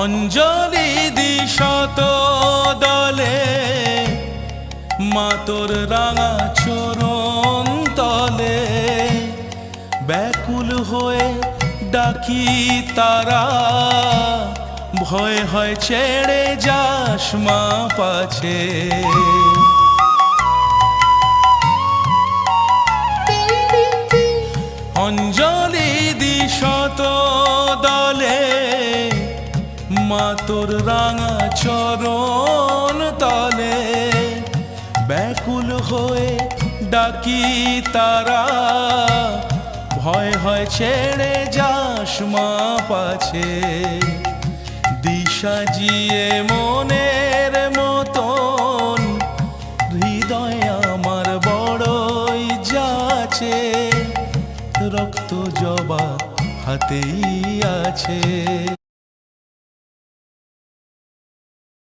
অঞ্জলি দিশত দলে মা তোর রাঙা চরণ তলে ব্যাকুল হয়ে ডাকি তারা ভয় হয় ছেড়ে যাস মা পাছে অঞ্জলি দিশত দলে মা তোর রাঙা চরণ তলে ব্যাকুল হয়ে ডাকি তারা ভয় হয় ছেড়ে যাস মা পাছে দিশা জিয়ে মনের মতন হৃদয় আমার বড়ই যাচ্ছে রক্ত জবা হাতেই আছে।